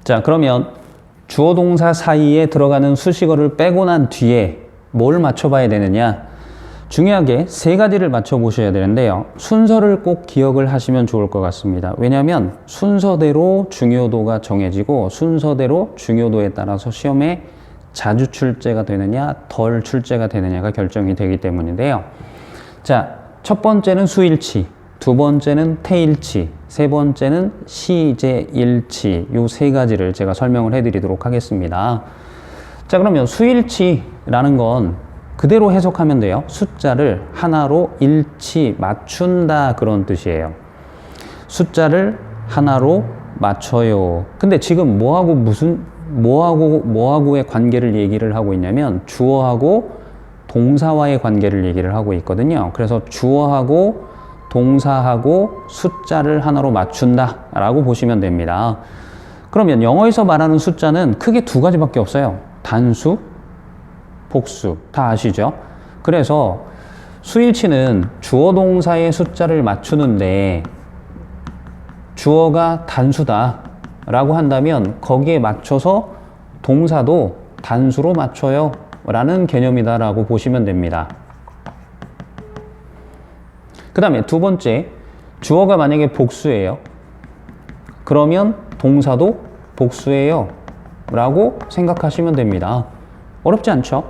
자, 그러면 주어 동사 사이에 들어가는 수식어를 빼고 난 뒤에 뭘 맞춰봐야 되느냐? 중요하게 세 가지를 맞춰보셔야 되는데요. 순서를 꼭 기억을 하시면 좋을 것 같습니다. 왜냐하면 순서대로 중요도가 정해지고 순서대로 중요도에 따라서 시험에 자주 출제가 되느냐 덜 출제가 되느냐가 결정이 되기 때문인데요. 자, 첫 번째는 수일치, 두 번째는 태일치, 세 번째는 시제일치, 요 세 가지를 제가 설명을 해드리도록 하겠습니다. 자, 그러면 수일치라는 건 그대로 해석하면 돼요. 숫자를 하나로 일치 맞춘다, 그런 뜻이에요. 숫자를 하나로 맞춰요. 근데 지금 뭐하고의 관계를 얘기를 하고 있냐면 주어하고 동사와의 관계를 얘기를 하고 있거든요. 그래서 주어하고 동사하고 숫자를 하나로 맞춘다 라고 보시면 됩니다. 그러면 영어에서 말하는 숫자는 크게 두 가지밖에 없어요. 단수, 복수. 다 아시죠? 그래서 수일치는 주어 동사의 숫자를 맞추는데 주어가 단수다 라고 한다면 거기에 맞춰서 동사도 단수로 맞춰요 라는 개념이다 라고 보시면 됩니다. 그 다음에 두 번째, 주어가 만약에 복수예요. 그러면 동사도 복수예요 라고 생각하시면 됩니다. 어렵지 않죠?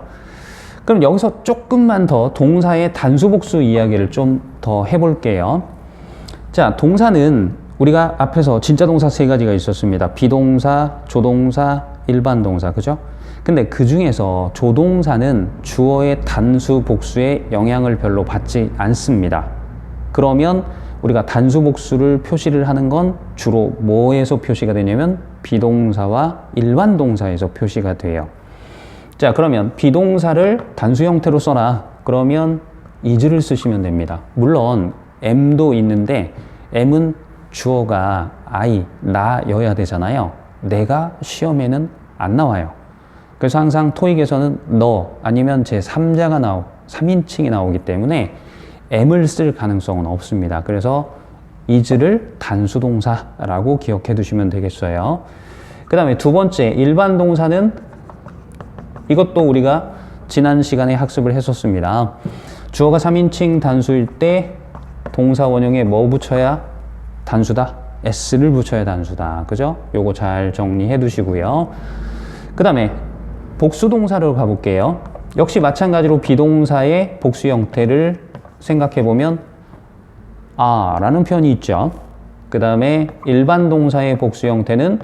그럼 여기서 조금만 더 동사의 단수복수 이야기를 좀 더 해볼게요. 자, 동사는 우리가 앞에서 진짜 동사 세 가지가 있었습니다. 비동사, 조동사, 일반 동사, 그죠? 근데 그 중에서 조동사는 주어의 단수 복수에 영향을 별로 받지 않습니다. 그러면 우리가 단수 복수를 표시를 하는 건 주로 뭐에서 표시가 되냐면 비동사와 일반 동사에서 표시가 돼요. 자, 그러면 비동사를 단수 형태로 써라. 그러면 is를 쓰시면 됩니다. 물론 am도 있는데 am은 주어가 I, 나여야 되잖아요. 내가 시험에는 안 나와요. 그래서 항상 토익에서는 너 아니면 제3자가 3인칭이 나오기 때문에 am을 쓸 가능성은 없습니다. 그래서 is를 단수 동사라고 기억해 두시면 되겠어요. 그 다음에 두 번째, 일반 동사는 이것도 우리가 지난 시간에 학습을 했었습니다. 주어가 3인칭 단수일 때 동사 원형에 뭐 붙여야 단수다? s를 붙여야 단수다. 그죠? 요거 잘 정리해 두시고요. 그 다음에 복수 동사로 가볼게요. 역시 마찬가지로 비동사의 복수 형태를 생각해 보면 라는 표현이 있죠. 그 다음에 일반 동사의 복수 형태는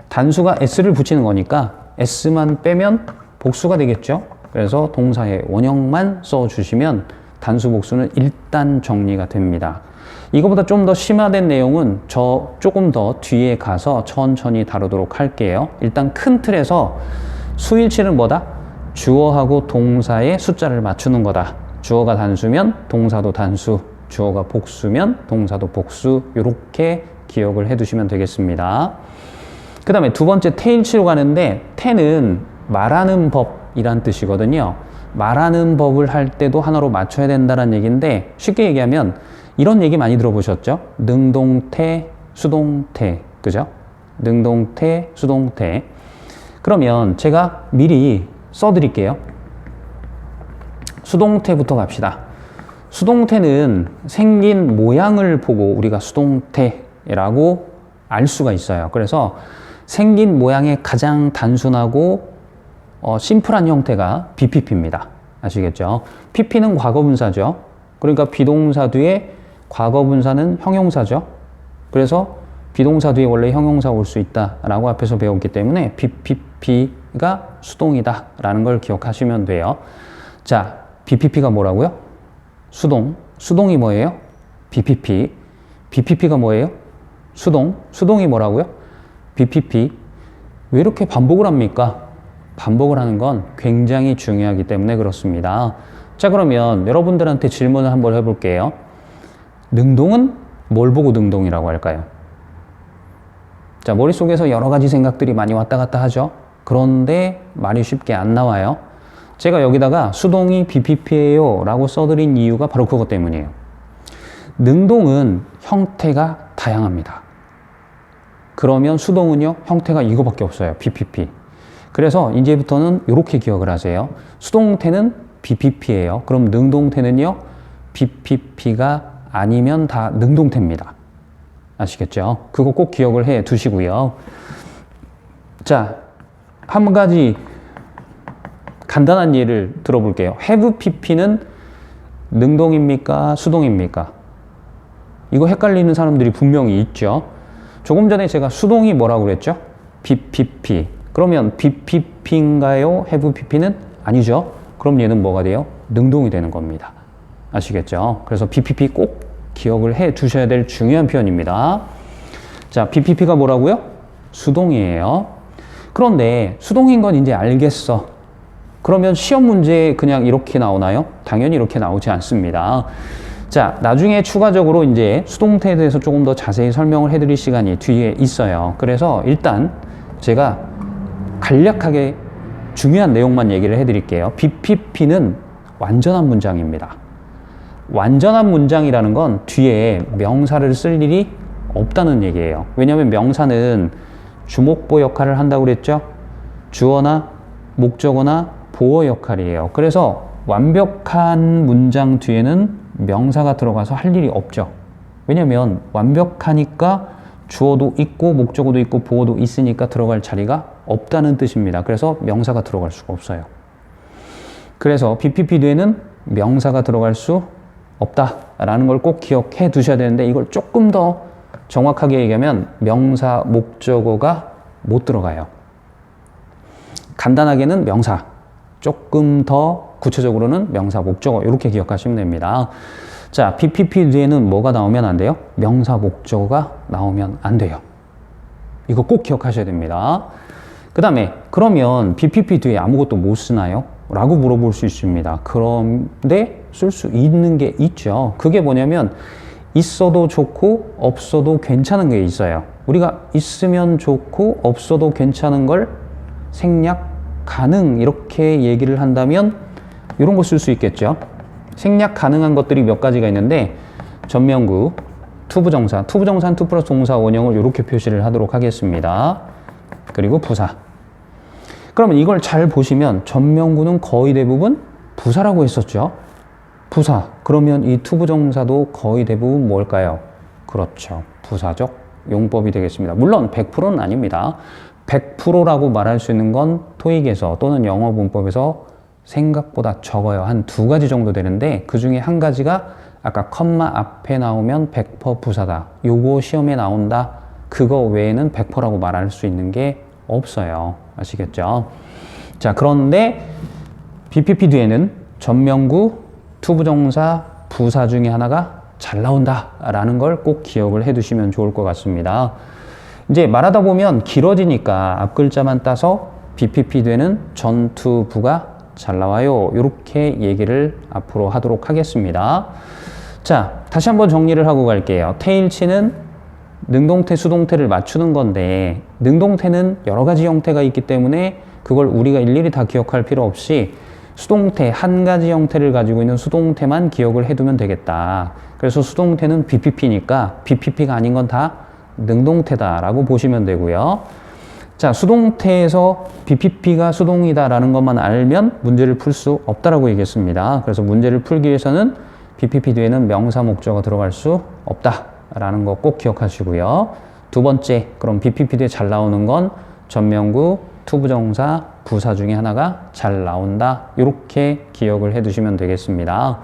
단수가 s를 붙이는 거니까 s만 빼면 복수가 되겠죠. 그래서 동사의 원형만 써주시면 단수 복수는 일단 정리가 됩니다. 이거보다 좀 더 심화된 내용은 저 조금 더 뒤에 가서 천천히 다루도록 할게요. 일단 큰 틀에서 수일치는 뭐다? 주어하고 동사의 숫자를 맞추는 거다. 주어가 단수면 동사도 단수, 주어가 복수면 동사도 복수, 이렇게 기억을 해두시면 되겠습니다. 그 다음에 두 번째 태일치로 가는데 태는 말하는 법이란 뜻이거든요. 말하는 법을 할 때도 하나로 맞춰야 된다는 얘기인데 쉽게 얘기하면 이런 얘기 많이 들어보셨죠? 능동태, 수동태, 그죠? 능동태, 수동태. 그러면 제가 미리 써드릴게요. 수동태부터 갑시다. 수동태는 생긴 모양을 보고 우리가 수동태라고 알 수가 있어요. 그래서 생긴 모양의 가장 단순하고 심플한 형태가 BPP입니다. 아시겠죠? PP는 과거분사죠. 그러니까 비동사 뒤에 과거분사는 형용사죠. 그래서 비동사 뒤에 원래 형용사 올 수 있다라고 앞에서 배웠기 때문에 BPP가 수동이다 라는 걸 기억하시면 돼요. 자, BPP가 뭐라고요? 수동. 수동이 뭐예요? BPP. BPP가 뭐예요? 수동. 수동이 뭐라고요? BPP. 왜 이렇게 반복을 합니까? 반복을 하는 건 굉장히 중요하기 때문에 그렇습니다. 자, 그러면 여러분들한테 질문을 한번 해볼게요. 능동은 뭘 보고 능동이라고 할까요? 자, 머릿속에서 여러 가지 생각들이 많이 왔다 갔다 하죠. 그런데 말이 쉽게 안 나와요. 제가 여기다가 수동이 BPP예요 라고 써드린 이유가 바로 그것 때문이에요. 능동은 형태가 다양합니다. 그러면 수동은요, 형태가 이거밖에 없어요. BPP. 그래서 이제부터는 이렇게 기억을 하세요. 수동태는 BPP예요. 그럼 능동태는요, BPP가 아니면 다 능동태입니다. 아시겠죠? 그거 꼭 기억을 해 두시고요. 자, 한 가지 간단한 예를 들어볼게요. have pp는 능동입니까? 수동입니까? 이거 헷갈리는 사람들이 분명히 있죠. 조금 전에 제가 수동이 뭐라고 그랬죠? BPP. 그러면 BPP인가요? have pp는 아니죠. 그럼 얘는 뭐가 돼요? 능동이 되는 겁니다. 아시겠죠? 그래서 BPP 꼭 기억을 해 두셔야 될 중요한 표현입니다. 자, BPP가 뭐라고요? 수동이에요. 그런데 수동인 건 이제 알겠어. 그러면 시험 문제에 그냥 이렇게 나오나요? 당연히 이렇게 나오지 않습니다. 자, 나중에 추가적으로 이제 수동태에 대해서 조금 더 자세히 설명을 해드릴 시간이 뒤에 있어요. 그래서 일단 제가 간략하게 중요한 내용만 얘기를 해드릴게요. BPP는 완전한 문장입니다. 완전한 문장이라는 건 뒤에 명사를 쓸 일이 없다는 얘기예요. 왜냐하면 명사는 주목보 역할을 한다고 그랬죠? 주어나 목적어나 보어 역할이에요. 그래서 완벽한 문장 뒤에는 명사가 들어가서 할 일이 없죠. 왜냐하면 완벽하니까 주어도 있고 목적어도 있고 보어도 있으니까 들어갈 자리가 없다는 뜻입니다. 그래서 명사가 들어갈 수가 없어요. 그래서 BPP 뒤에는 명사가 들어갈 수 없다라는 걸 꼭 기억해 두셔야 되는데, 이걸 조금 더 정확하게 얘기하면 명사, 목적어가 못 들어가요. 간단하게는 명사, 조금 더 구체적으로는 명사, 목적어 이렇게 기억하시면 됩니다. 자, BPP 뒤에는 뭐가 나오면 안 돼요? 명사, 목적어가 나오면 안 돼요. 이거 꼭 기억하셔야 됩니다. 그 다음에 그러면 BPP 뒤에 아무것도 못 쓰나요? 라고 물어볼 수 있습니다. 그런데 쓸 수 있는 게 있죠. 그게 뭐냐면 있어도 좋고 없어도 괜찮은 게 있어요. 우리가 있으면 좋고 없어도 괜찮은 걸 생략 가능 이렇게 얘기를 한다면 이런 거 쓸 수 있겠죠. 생략 가능한 것들이 몇 가지가 있는데 전명구, 투부정사, 투부정사는 투 플러스 동사 원형을 이렇게 표시를 하도록 하겠습니다. 그리고 부사. 그러면 이걸 잘 보시면 전명구는 거의 대부분 부사라고 했었죠. 부사. 그러면 이 투부정사도 거의 대부분 뭘까요? 그렇죠. 부사적 용법이 되겠습니다. 물론 100%는 아닙니다. 100%라고 말할 수 있는 건 토익에서 또는 영어 문법에서 생각보다 적어요. 한 2가지 정도 되는데 그 중에 한 가지가 아까 컴마 앞에 나오면 100% 부사다. 요거 시험에 나온다. 그거 외에는 100%라고 말할 수 있는 게 없어요. 아시겠죠? 자, 그런데 BPP 뒤에는 전명구, 투부정사, 부사 중에 하나가 잘 나온다 라는 걸 꼭 기억을 해 두시면 좋을 것 같습니다. 이제 말하다 보면 길어지니까 앞글자만 따서 BPP 뒤에는 전투부가 잘 나와요. 이렇게 얘기를 앞으로 하도록 하겠습니다. 자, 다시 한번 정리를 하고 갈게요. 태일치는 능동태, 수동태를 맞추는 건데 능동태는 여러 가지 형태가 있기 때문에 그걸 우리가 일일이 다 기억할 필요 없이 수동태 한 가지 형태를 가지고 있는 수동태만 기억을 해두면 되겠다. 그래서 수동태는 BPP니까 BPP가 아닌 건 다 능동태다라고 보시면 되고요. 자, 수동태에서 BPP가 수동이다라는 것만 알면 문제를 풀 수 없다라고 얘기했습니다. 그래서 문제를 풀기 위해서는 BPP 뒤에는 명사, 목적어가 들어갈 수 없다라는 거 꼭 기억하시고요. 두 번째, 그럼 BPP 뒤에 잘 나오는 건 전명구, 투부정사, 부사 중에 하나가 잘 나온다. 이렇게 기억을 해 두시면 되겠습니다.